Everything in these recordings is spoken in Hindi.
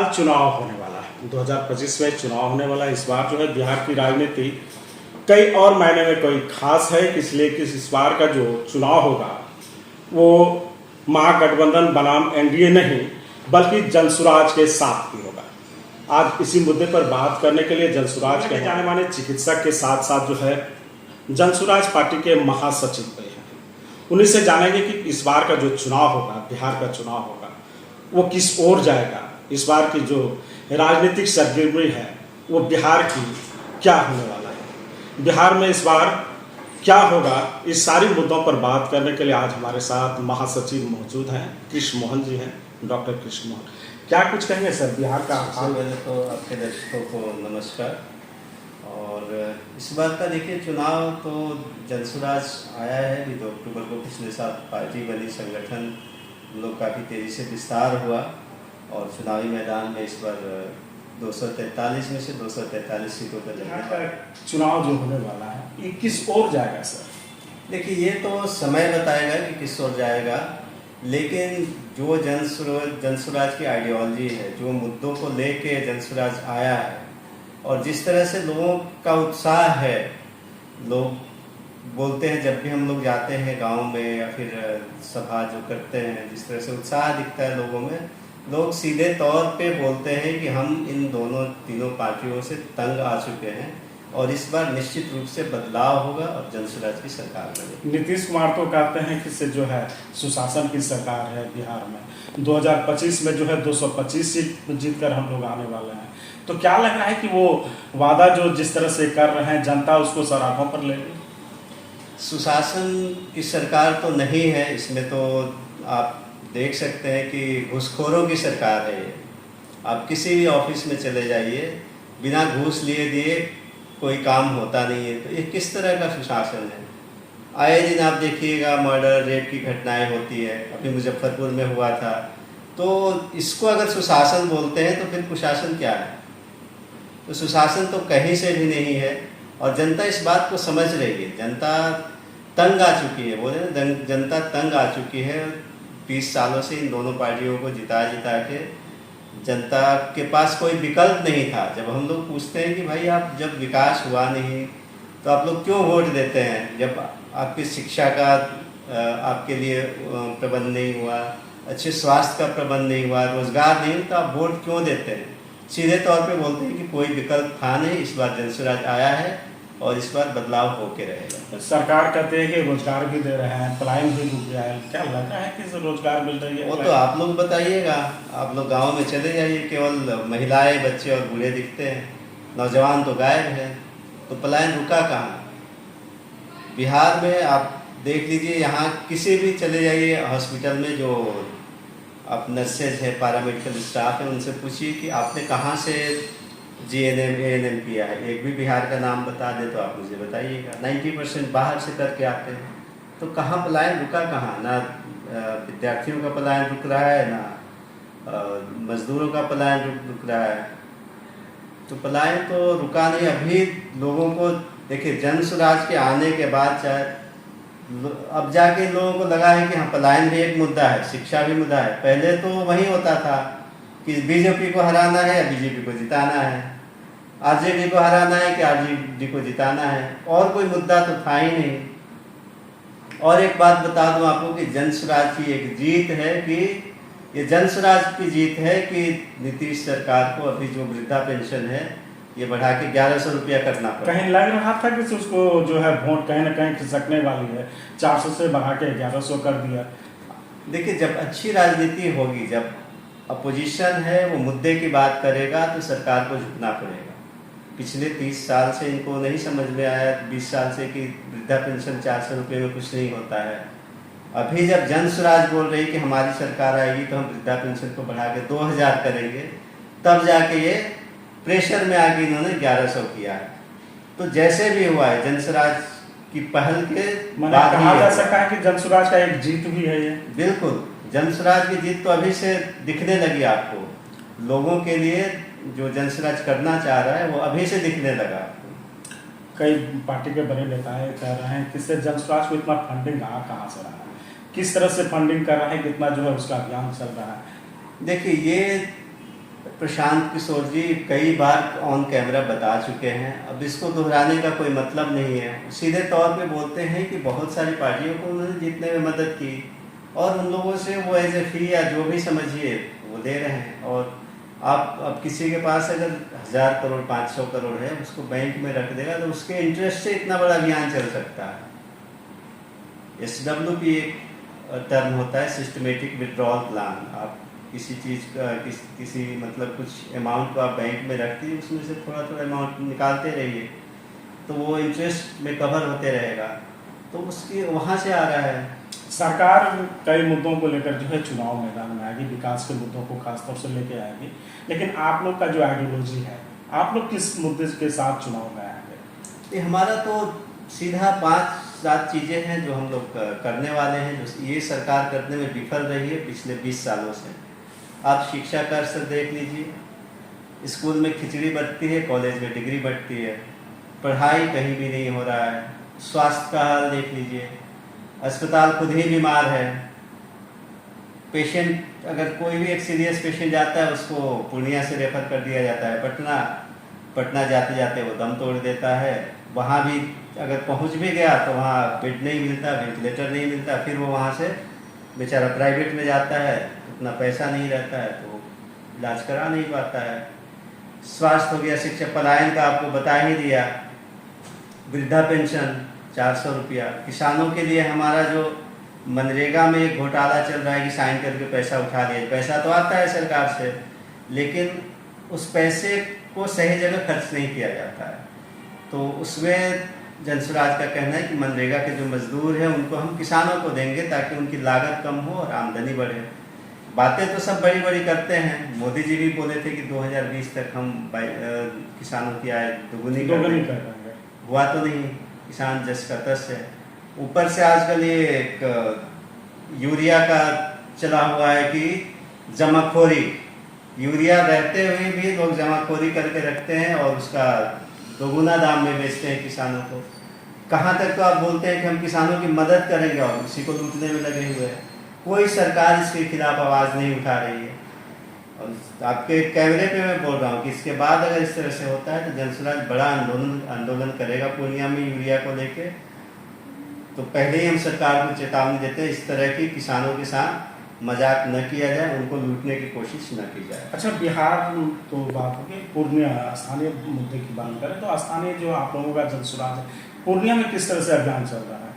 साल चुनाव होने वाला है, 2025 में चुनाव होने वाला है। इस बार जो है बिहार की राजनीति कई और मायने में कोई खास है, इसलिए कि इस बार का जो चुनाव होगा वो महागठबंधन बनाम एनडीए नहीं बल्कि जनसुराज के साथ ही होगा। आज इसी मुद्दे पर बात करने के लिए जनसुराज के जाने माने चिकित्सक के साथ साथ जो है जनसुराज पार्टी के महासचिव पे हैं। उन्हीं से जानेंगे कि इस बार का जो चुनाव होगा, बिहार का चुनाव होगा, वो किस ओर जाएगा। इस बार की जो राजनीतिक सरगर्मी है वो बिहार की क्या होने वाला है, बिहार में इस बार क्या होगा, इस सारी मुद्दों पर बात करने के लिए आज हमारे साथ महासचिव मौजूद हैं, कृष्ण मोहन जी हैं, डॉक्टर कृष्ण मोहन। क्या कुछ कहेंगे सर बिहार का? सबसे पहले तो आपके दर्शकों को नमस्कार। और इस बार का देखिए चुनाव तो जनसुराज आया है अभी 2 अक्टूबर को, पिछले साल पार्टी बनी, संगठन लोग काफ़ी तेज़ी से विस्तार हुआ और चुनावी मैदान में इस बार 243 में से 243 सीटों पर का चुनाव जो होने वाला है ये किस ओर जाएगा सर? देखिए ये तो समय बताएगा कि किस ओर जाएगा, लेकिन जो जनसुराज की आइडियोलॉजी है, जो मुद्दों को लेके जनसुराज आया है और जिस तरह से लोगों का उत्साह है, लोग बोलते हैं जब भी हम लोग जाते हैं गांव में या फिर सभा जो करते हैं, जिस तरह से उत्साह दिखता है लोगों में, लोग सीधे तौर पे बोलते हैं कि हम इन तीनों पार्टियों से तंग आ चुके हैं और इस बार निश्चित रूप से बदलाव होगा और जनसुराज की सरकार बनेगी। नीतीश कुमार तो कहते हैं कि से जो है सुशासन की सरकार है बिहार में, 2025 में जो है 225 सीट जीतकर हम लोग आने वाले हैं। तो क्या लग रहा है कि वो वादा जो जिस तरह से कर रहे हैं जनता उसको सराहों पर लेगी? सुशासन की सरकार तो नहीं है, इसमें तो आप देख सकते हैं कि घूसखोरों की सरकार है ये। आप किसी भी ऑफिस में चले जाइए, बिना घूस लिए दिए कोई काम होता नहीं है। तो ये किस तरह का सुशासन है? आए दिन आप देखिएगा मर्डर रेप की घटनाएं होती है, अभी मुजफ्फरपुर में हुआ था। तो इसको अगर सुशासन बोलते हैं तो फिर कुशासन क्या है? तो सुशासन तो कहीं से भी नहीं है और जनता इस बात को समझ रही है। जनता तंग आ चुकी है, बोले ना, जनता तंग आ चुकी है। 20 सालों से इन दोनों पार्टियों को जिता के जनता के पास कोई विकल्प नहीं था। जब हम लोग पूछते हैं कि भाई आप जब विकास हुआ नहीं तो आप लोग क्यों वोट देते हैं, जब आपकी शिक्षा का आपके लिए प्रबंध नहीं हुआ, अच्छे स्वास्थ्य का प्रबंध नहीं हुआ, रोजगार नहीं, तो आप वोट क्यों देते हैं? सीधे तौर पे बोलते हैं कि कोई विकल्प था नहीं, इस बार जनसुराज आया है और इस बार बदलाव होके रहेगा। सरकार कहते हैं कि रोजगार भी दे रहे हैं, पलायन भी रुक गया है। क्या लग रहा है कि रोजगार मिल रही है? वो तो आप लोग बताइएगा। आप लोग गांव में चले जाइए, केवल महिलाएं, बच्चे और बूढ़े दिखते हैं, नौजवान तो गायब है। तो पलायन रुका कहाँ? बिहार में आप देख लीजिए, यहाँ किसी भी चले जाइए हॉस्पिटल में, जो आप नर्सेज है, पैरामेडिकल स्टाफ है, उनसे पूछिए कि आपने कहाँ से GNM ANM किया है। एक भी बिहार का नाम बता दे तो आप मुझे बताइएगा। 90% बाहर से करके आते हैं। तो कहाँ पलायन रुका कहाँ? ना विद्यार्थियों का पलायन रुक रहा है, ना मजदूरों का पलायन रुक रहा है। तो पलायन तो रुका नहीं। अभी लोगों को देखिए, जनसुराज के आने के बाद चाहे अब जाके लोगों को लगा है कि हाँ पलायन भी एक मुद्दा है, शिक्षा भी मुद्दा है। पहले तो वही होता था कि बीजेपी को हराना है या बीजेपी को जिताना है, आरजेडी को हराना है कि आरजेडी को जिताना है, और कोई मुद्दा तो था ही नहीं। और एक बात बता दूं आपको कि जनसुराज की एक जीत है, कि ये जनसुराज की जीत है कि नीतीश सरकार को अभी जो वृद्धा पेंशन है ये बढ़ा के 1100 रुपया करना पड़ा। कहीं लग रहा था कि उसको जो है वोट कहीं ना कहीं खिसकने वाली है, 400 से बढ़ा के 1100 कर दिया। देखिए, जब अच्छी राजनीति होगी, जब अपोजिशन है वो मुद्दे की बात करेगा तो सरकार को झुकना पड़ेगा। पिछले 30 साल से इनको नहीं समझ में आया, 20 साल से, कि वृद्धा पेंशन 400 रुपये में कुछ नहीं होता है। अभी जब जनसुराज बोल रही कि हमारी सरकार आएगी तो हम वृद्धा पेंशन को बढ़ा के 2000 करेंगे, तब जाके ये प्रेशर में आके इन्होंने 1100 किया है। तो जैसे भी हुआ है, जनसुराज की पहल के बाद कहा जा सकता है कि जनसुराज का एक जीत भी है ये। बिल्कुल, जनसुराज की जीत तो अभी से दिखने लगी आपको। लोगों के लिए जो जनसुराज करना चाह रहा है वो अभी से दिखने लगा। कई पार्टी के बड़े नेता कह रहे हैं कि इससे जनसुराज को इतना फंडिंग कहाँ से रहा है, किस तरह से फंडिंग कर रहा है, कितना जो है उसका अभियान चल रहा है। देखिए, ये प्रशांत किशोर जी कई बार ऑन कैमरा बता चुके हैं, अब इसको दोहराने का कोई मतलब नहीं है। सीधे तौर पे बोलते हैं कि बहुत सारी पार्टियों को उन्होंने जीतने में मदद की और उन लोगों से वो एज ए फी या जो भी समझिए वो दे रहे हैं। और आप अब किसी के पास अगर 1000 करोड़ 500 करोड़ है, उसको बैंक में रख देगा तो उसके इंटरेस्ट से इतना बड़ा अभियान चल सकता है। SWP एक टर्म होता है, सिस्टमेटिक विड्रॉल प्लान। आप किसी चीज़ का किसी मतलब कुछ अमाउंट को आप बैंक में रख दिए, उसमें से थोड़ा थोड़ा अमाउंट निकालते रहिए तो वो इंटरेस्ट में कवर होते रहेगा, तो उसकी वहाँ से आ रहा है। सरकार कई मुद्दों को लेकर जो है चुनाव मैदान में आएगी, विकास के मुद्दों को खासतौर से लेके आएगी, लेकिन आप लोग का जो आइडियोलॉजी है, आप लोग किस मुद्दे के साथ चुनाव में आएंगे? ये हमारा तो सीधा 5-7 चीज़ें हैं जो हम लोग करने वाले हैं, जो ये सरकार करने में विफल रही है पिछले 20 सालों से। आप शिक्षा का स्तर देख लीजिए, स्कूल में खिचड़ी बंटती है, कॉलेज में डिग्री बंटती है, पढ़ाई कहीं भी नहीं हो रहा है। स्वास्थ्य का हाल देख लीजिए, अस्पताल खुद ही बीमार है। पेशेंट अगर कोई भी एक सीरियस पेशेंट जाता है उसको पूर्णिया से रेफर कर दिया जाता है पटना जाते जाते वो दम तोड़ देता है। वहाँ भी अगर पहुँच भी गया तो वहाँ बेड नहीं मिलता, वेंटिलेटर नहीं मिलता, फिर वो वहाँ से बेचारा प्राइवेट में जाता है, उतना पैसा नहीं रहता है तो इलाज करा नहीं पाता है। स्वास्थ्य हो गया, शिक्षा, पलायन का आपको बता ही दिया, वृद्धा पेंशन 400 रुपया। किसानों के लिए हमारा जो मनरेगा में एक घोटाला चल रहा है कि साइन करके पैसा उठा लिया, पैसा तो आता है सरकार से लेकिन उस पैसे को सही जगह खर्च नहीं किया जाता है। तो उसमें जनसुराज का कहना है कि मनरेगा के जो मजदूर हैं उनको हम किसानों को देंगे ताकि उनकी लागत कम हो और आमदनी बढ़े। बातें तो सब बड़ी बड़ी करते हैं, मोदी जी भी बोले थे कि 2020 तक हम किसानों की आय दोगुनी कर देंगे, हुआ तो नहीं। किसान जस का तस है। ऊपर से आजकल ये एक यूरिया का चला हुआ है कि जमाखोरी, यूरिया रहते हुए भी लोग जमाखोरी करके रखते हैं और उसका दोगुना दाम में बेचते हैं किसानों को। कहाँ तक तो आप बोलते हैं कि हम किसानों की मदद करेंगे और उसी को लूटने में लगे हुए हैं। कोई सरकार इसके खिलाफ आवाज़ नहीं उठा रही है। और आपके कैमरे पे मैं बोल रहा हूँ कि इसके बाद अगर इस तरह से होता है तो जनसुराज बड़ा आंदोलन करेगा पूर्णिया में यूरिया को लेके। तो पहले ही हम सरकार को चेतावनी देते हैं इस तरह की किसानों के साथ मजाक न किया जाए, उनको लूटने की कोशिश न की जाए। अच्छा, बिहार तो बात होगी, पूर्णिया स्थानीय मुद्दे की बात करें तो स्थानीय जो आप लोगों का जनसुराज है, पूर्णिया में किस तरह से अभियान चल रहा है?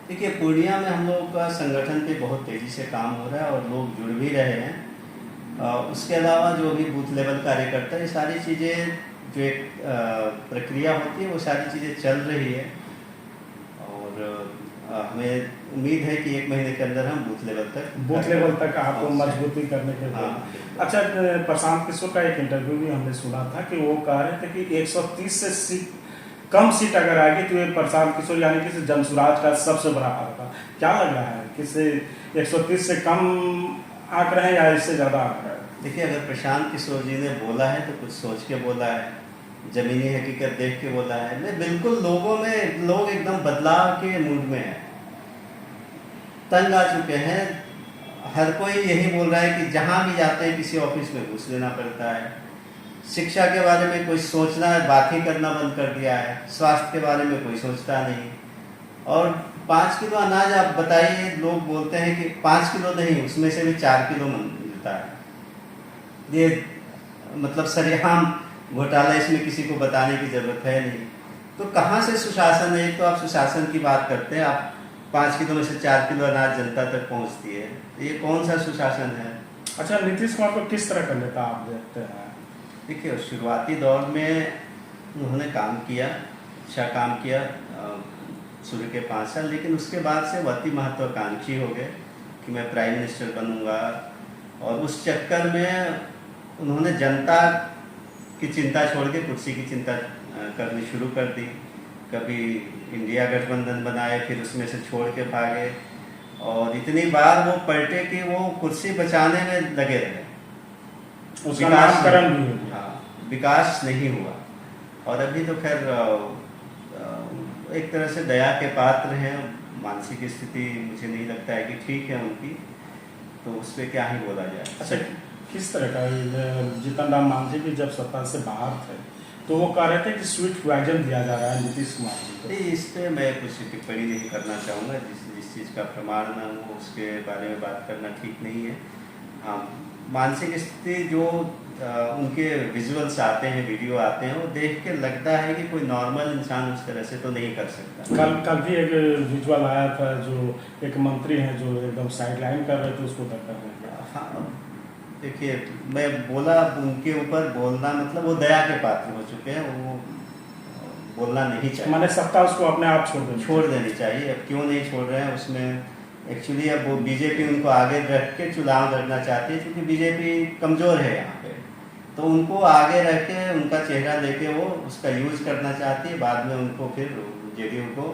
देखिए, पूर्णिया में हम लोगों का संगठन पे बहुत तेज़ी से काम हो रहा है और लोग जुड़ भी रहे हैं। उसके अलावा जो भी बूथ लेवल कार्यकर्ता, ये सारी चीज़ें जो एक प्रक्रिया होती है वो सारी चीज़ें चल रही है और हमें उम्मीद है कि 1 महीने के अंदर हम बूथ लेवल तक आपको मजबूती करने के लिए। अच्छा, प्रशांत किशोर का एक इंटरव्यू भी हमने सुना था कि वो कह रहे थे कि 130 से कम सीट अगर आएगी तो ये प्रशांत किशोर यानी कि जनसुराज का सबसे बड़ा हार होगा। क्या लग रहा है कि 130 से कम आंक रहे हैं या इससे ज़्यादा आंक रहे हैं? देखिए, अगर प्रशांत किशोर जी ने बोला है तो कुछ सोच के बोला है, ज़मीनी हकीकत देख के बोला है। मैं बिल्कुल लोग एकदम बदलाव के मूड में हैं, तंग आ चुके हैं। हर कोई यही बोल रहा है कि जहाँ भी जाते हैं किसी ऑफिस में घुस लेना पड़ता है। शिक्षा के बारे में कोई सोचना, बात ही करना बंद कर दिया है। स्वास्थ्य के बारे में कोई सोचता नहीं। और 5 किलो अनाज आप बताइए, लोग बोलते हैं कि 5 किलो नहीं, उसमें से भी 4 किलो मिलता है। ये मतलब सरेआम घोटाला, इसमें किसी को बताने की जरूरत है नहीं। तो कहाँ से सुशासन है? एक तो आप सुशासन की बात करते हैं, आप 5 किलो में से 4 किलो अनाज जनता तक पहुँचती है, ये कौन सा सुशासन है? अच्छा, नीतीश कुमार को किस तरह का नेता आप देखते हैं? देखिए, शुरुआती दौर में उन्होंने काम किया, अच्छा काम किया शुरू के 5 साल, लेकिन उसके बाद से वो अति महत्वाकांक्षी हो गए कि मैं प्राइम मिनिस्टर बनूंगा। और उस चक्कर में उन्होंने जनता की चिंता छोड़ के कुर्सी की चिंता करनी शुरू कर दी। कभी इंडिया गठबंधन बनाए, फिर उसमें से छोड़ के भागे और इतनी बार वो पलटे कि वो कुर्सी बचाने में लगे रहे। विकास नहीं हुआ। और अभी तो खैर एक तरह से दया के पात्र हैं। मानसिक स्थिति मुझे नहीं लगता है कि ठीक है उनकी, तो उस पर क्या ही बोला जाए। अच्छा, किस तरह का जीतन राम मांझी भी जब सत्ता से बाहर थे तो वो कह रहे थे कि स्वीट पॉइजन दिया जा रहा है नीतीश कुमार जी को। नहीं, इस पे मैं कुछ टिप्पणी नहीं करना चाहूँगा। जिस जिस चीज़ का प्रमाण ना हो उसके बारे में बात करना ठीक नहीं है। हाँ, मानसिक स्थिति जो उनके विजुअल्स आते हैं, वीडियो आते हैं, वो देख के लगता है कि कोई नॉर्मल इंसान उस तरह से तो नहीं कर सकता। कल भी एक विजुअल आया था जो एक मंत्री हैं जो एकदम साइडलाइन कर रहे थे उसको तक कर रहे थे। हाँ, देखिए, मैं बोला उनके ऊपर बोलना मतलब वो दया के पात्र हो चुके हैं, वो बोलना नहीं चाहिए। मैंने सत्ता उसको अपने आप छोड़ देनी चाहिए। अब क्यों नहीं छोड़ रहे हैं उसमें एक्चुअली अब वो बीजेपी उनको आगे रख के चुनाव लड़ना चाहती है, क्योंकि बीजेपी कमज़ोर है यहाँ पे, तो उनको आगे रख के उनका चेहरा लेके वो उसका यूज करना चाहती है। बाद में उनको फिर जेडीयू को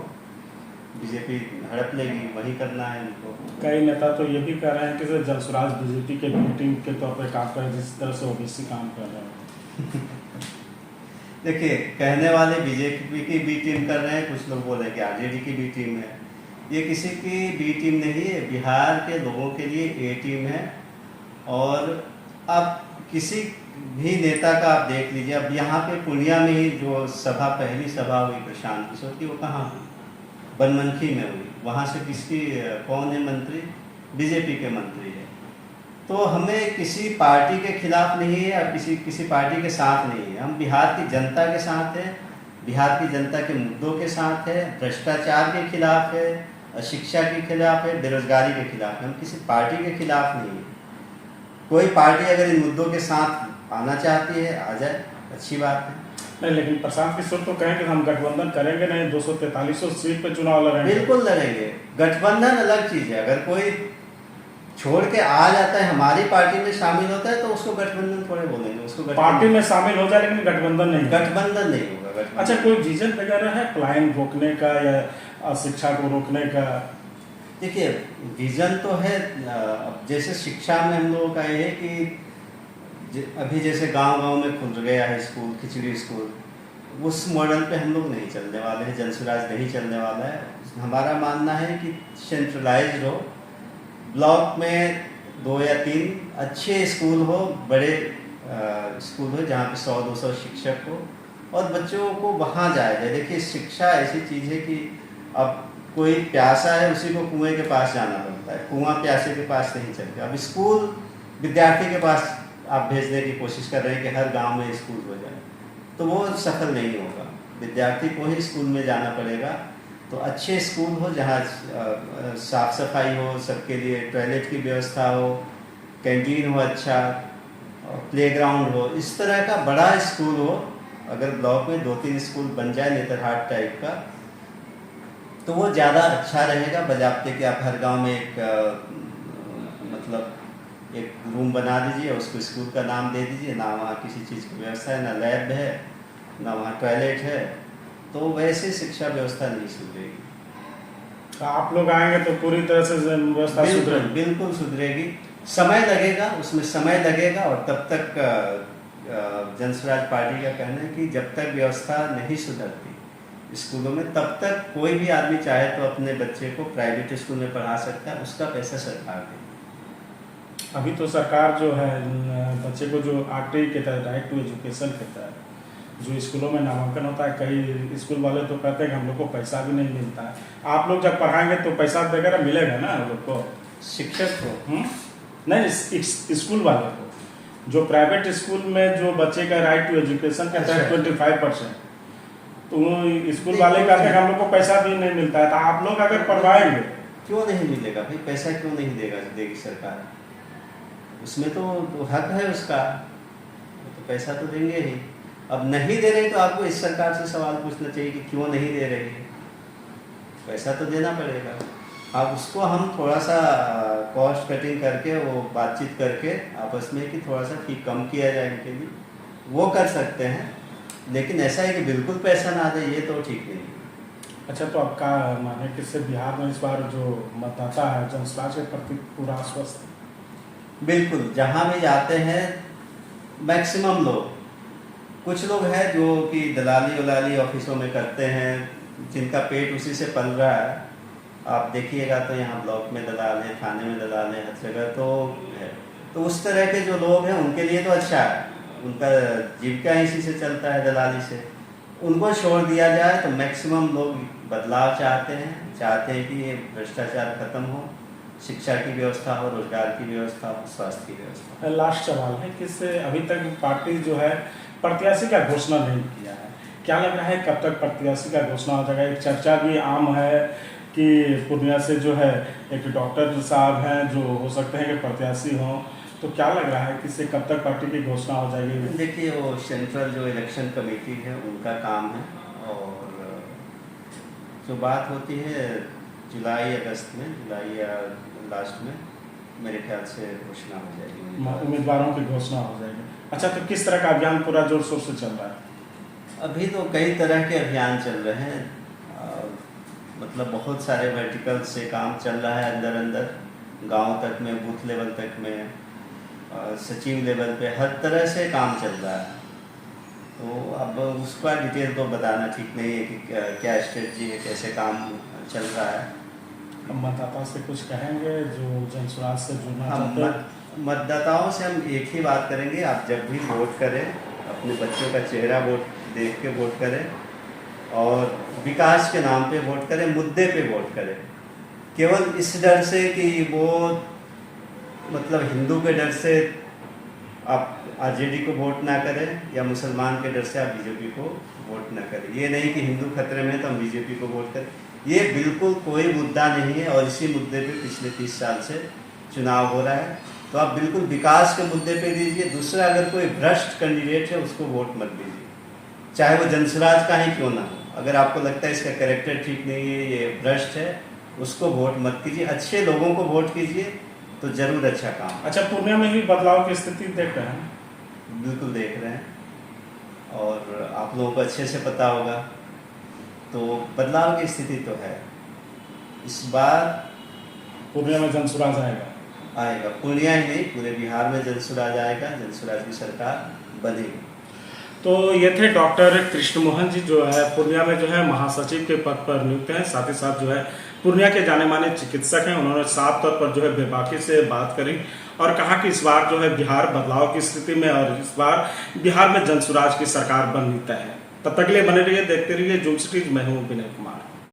बीजेपी हड़प लेगी, वही करना है उनको। कई नेता तो ये भी कह रहे हैं कि जनसुराज बीजेपी के बी टीम के तौर पर काम कर रहे हैं जिस तरह से ओबीसी काम कर रहे हैं। देखिए, कहने वाले बीजेपी की बी टीम कर रहे हैं, कुछ लोग बोल रहे हैं कि आरजेडी की बी टीम है। ये किसी की बी टीम नहीं है, बिहार के लोगों के लिए ए टीम है। और अब किसी भी नेता का आप देख लीजिए, अब यहाँ पे पूर्णिया में ही जो सभा, पहली सभा हुई प्रशांत किशोर की, वो कहाँ हुई? बनमनखी में हुई। वहाँ से किसकी, कौन है मंत्री? बीजेपी के मंत्री है। तो हमें किसी पार्टी के खिलाफ नहीं है और किसी पार्टी के साथ नहीं है। हम बिहार की जनता के साथ हैं, बिहार की जनता के मुद्दों के साथ है, भ्रष्टाचार के खिलाफ है, शिक्षा के खिलाफ है, बेरोजगारी के खिलाफ है। हम किसी पार्टी के खिलाफ नहीं है। कोई पार्टी अगर इन मुद्दों के साथ आना चाहती है, आ जाए, अच्छी बात है। नहीं, लेकिन प्रशांत किशोर तो कहें कि हम गठबंधन करेंगे नहीं, 243 सीट पे चुनाव लड़ेंगे। बिल्कुल लड़ेंगे। गठबंधन अलग चीज है। अगर कोई छोड़ के आ जाता है, हमारी पार्टी में शामिल होता है, तो उसको गठबंधन थोड़े बोलेंगे, उसको पार्टी में शामिल हो जाए लेकिन गठबंधन नहीं। गठबंधन नहीं होगा। गठबंधन। अच्छा, कोई विजन वगैरह है प्लान रोकने का या शिक्षा को रोकने का? देखिए, विजन तो है। अब जैसे शिक्षा में हम लोगों का ये है कि अभी जैसे गांव-गांव में खुल गया है स्कूल, खिचड़ी स्कूल, उस मॉडल पे हम लोग नहीं चलने वाले हैं, जनसुराज नहीं चलने वाला है। हमारा मानना है कि सेंट्रलाइज्ड हो, ब्लॉक में 2 या 3 अच्छे स्कूल हो, बड़े स्कूल हो जहाँ पे 100-200 शिक्षक हो और बच्चों को वहाँ जाया जाए। देखिए, शिक्षा ऐसी चीज़ है कि अब कोई प्यासा है, उसी को कुएं के पास जाना पड़ता है, कुआं प्यासे के पास नहीं चलता। अब स्कूल विद्यार्थी के पास आप भेजने की कोशिश कर रहे हैं कि हर गांव में स्कूल हो जाए, तो वो सफल नहीं होगा। विद्यार्थी को ही स्कूल में जाना पड़ेगा। तो अच्छे स्कूल हो जहाँ साफ सफाई हो, सबके लिए टॉयलेट की व्यवस्था हो, कैंटीन हो, अच्छा प्लेग्राउंड हो, इस तरह का बड़ा स्कूल हो। अगर ब्लॉक में 2-3 स्कूल बन जाए नेतरहाट टाइप का, तो वो ज़्यादा अच्छा रहेगा। बजाते कि आप हर गांव में एक मतलब एक रूम बना दीजिए, उसको स्कूल का नाम दे दीजिए, ना वहाँ किसी चीज़ की व्यवस्था है, ना लैब है, ना वहाँ टॉयलेट है, तो वैसे शिक्षा व्यवस्था नहीं सुधरेगी। आप लोग आएंगे तो पूरी तरह से व्यवस्था सुधरेगी? बिल्कुल सुधरेगी। समय लगेगा, उसमें समय लगेगा। और तब तक जनसुराज पार्टी का कहना है कि जब तक व्यवस्था नहीं सुधरती स्कूलों में, तब तक कोई भी आदमी चाहे तो अपने बच्चे को प्राइवेट स्कूल में पढ़ा सकता है, उसका पैसा सरकार देगी। अभी तो सरकार जो है बच्चे को जो आरटी के तहत, राइट टू एजुकेशन के तहत जो स्कूलों में नामांकन होता है, कई स्कूल वाले तो कहते हैं कि हम लोग को पैसा भी नहीं मिलता है। आप लोग जब पढ़ाएंगे तो पैसा वगैरह मिलेगा ना हम लोग को, शिक्षक को? नहीं, स्कूल वाले को। जो प्राइवेट स्कूल में जो बच्चे का राइट टू एजुकेशन के तहत 25%, तो स्कूल वाले कहते हैं हम लोग को पैसा भी नहीं मिलता है। तो आप लोग अगर पढ़वाएंगे, क्यों नहीं मिलेगा भाई? पैसा क्यों नहीं देगी सरकार? उसमें तो हक है उसका, तो पैसा तो देंगे ही। अब नहीं दे रहे तो आपको इस सरकार से सवाल पूछना चाहिए कि क्यों नहीं दे रही है। पैसा तो देना पड़ेगा। अब उसको हम थोड़ा सा कॉस्ट कटिंग करके, वो बातचीत करके आपस में कि थोड़ा सा फी कम किया जाए इनके लिए, वो कर सकते हैं। लेकिन ऐसा है कि बिल्कुल पैसा ना दे, ये तो ठीक नहीं। अच्छा, तो आपका माने कि बिहार में इस बार जो मतदाता है जनसुराज के प्रति पूरा आश्वस्त है? बिल्कुल, जहाँ भी जाते हैं मैक्सिमम लोग, कुछ लोग हैं जो कि दलाली उलाली ऑफिसों में करते हैं, जिनका पेट उसी से पल रहा है। आप देखिएगा तो यहाँ ब्लॉक में दलाल है, थाने में दलाल है, हर जगह तो है। तो उस तरह के जो लोग हैं उनके लिए तो अच्छा है, उनका जीविका इसी से चलता है, दलाली से। उनको छोड़ दिया जाए तो मैक्सिमम लोग बदलाव चाहते हैं कि ये भ्रष्टाचार खत्म हो, शिक्षा की व्यवस्था हो, रोजगार की व्यवस्था हो, स्वास्थ्य की व्यवस्था हो। लास्ट सवाल है कि अभी तक पार्टी जो है प्रत्याशी का घोषणा नहीं किया है, क्या लग रहा है कब तक प्रत्याशी का घोषणा हो जाएगा? एक चर्चा भी आम है कि पूर्णिया से जो है एक डॉक्टर साहब हैं जो हो सकते हैं कि प्रत्याशी हों, तो क्या लग रहा है कि इससे कब तक पार्टी की घोषणा हो जाएगी? देखिए, वो सेंट्रल जो इलेक्शन कमेटी है उनका काम है, और जो बात होती है जुलाई अगस्त में, जुलाई या लास्ट में मेरे ख्याल से घोषणा हो जाएगी, उम्मीदवारों की घोषणा हो जाएगी। अच्छा, तो किस तरह का अभियान पूरा जोर शोर से चल रहा है? अभी तो कई तरह के अभियान चल रहे हैं, मतलब बहुत सारे वर्टिकल से काम चल रहा है, अंदर अंदर गांव तक में, बूथ लेवल तक में, सचिव लेवल पे, हर तरह से काम चल रहा है। तो अब उसका डिटेल तो बताना ठीक नहीं है कि क्या स्ट्रेटजी है, कैसे काम चल रहा है। हम मतदाता से कुछ कहेंगे जो जनसुराज से जुड़ना चाहते हैं? मतदाताओं से हम एक ही बात करेंगे, आप जब भी वोट करें अपने बच्चों का चेहरा देख के वोट करें, और विकास के नाम पे वोट करें, मुद्दे पे वोट करें। केवल इस डर से कि वो मतलब हिंदू के डर से आप आरजेडी को वोट ना करें, या मुसलमान के डर से आप बीजेपी को वोट ना करें। ये नहीं कि हिंदू खतरे में तो हम बीजेपी को वोट करें, ये बिल्कुल कोई मुद्दा नहीं है, और इसी मुद्दे पे पिछले 30 साल से चुनाव हो रहा है। तो आप बिल्कुल विकास के मुद्दे पे दीजिए। दूसरा, अगर कोई भ्रष्ट कैंडिडेट है उसको वोट मत दीजिए, चाहे वो जनसुराज का ही क्यों ना हो। अगर आपको लगता है इसका कैरेक्टर ठीक नहीं है, ये भ्रष्ट है, उसको वोट मत कीजिए। अच्छे लोगों को वोट कीजिए तो जरूर अच्छा काम। अच्छा, पूर्णिया में भी बदलाव की स्थिति देख रहे हैं? बिल्कुल देख रहे हैं, और आप लोगों को अच्छे से पता होगा, तो बदलाव की स्थिति तो है। इस बार पूर्णिया में जनसुराज आएगा, पूर्णिया ही नहीं पूरे बिहार में जनसुराज आएगा, जनसुराज की सरकार बनेगी। तो ये थे डॉक्टर कृष्ण मोहन जी, जो है पूर्णिया में जो है महासचिव के पद पर नियुक्त हैं, साथ ही साथ जो है पूर्णिया के जाने माने चिकित्सक हैं। उन्होंने साफ तौर पर जो है बेबाकी से बात करी और कहा कि इस बार जो है बिहार बदलाव की स्थिति में, और इस बार बिहार में जनसुराज की सरकार बननी तय है। तब तक के लिए बने रहिए, देखते रहिए जूम सिटीज। मैं हूँ विनय कुमार।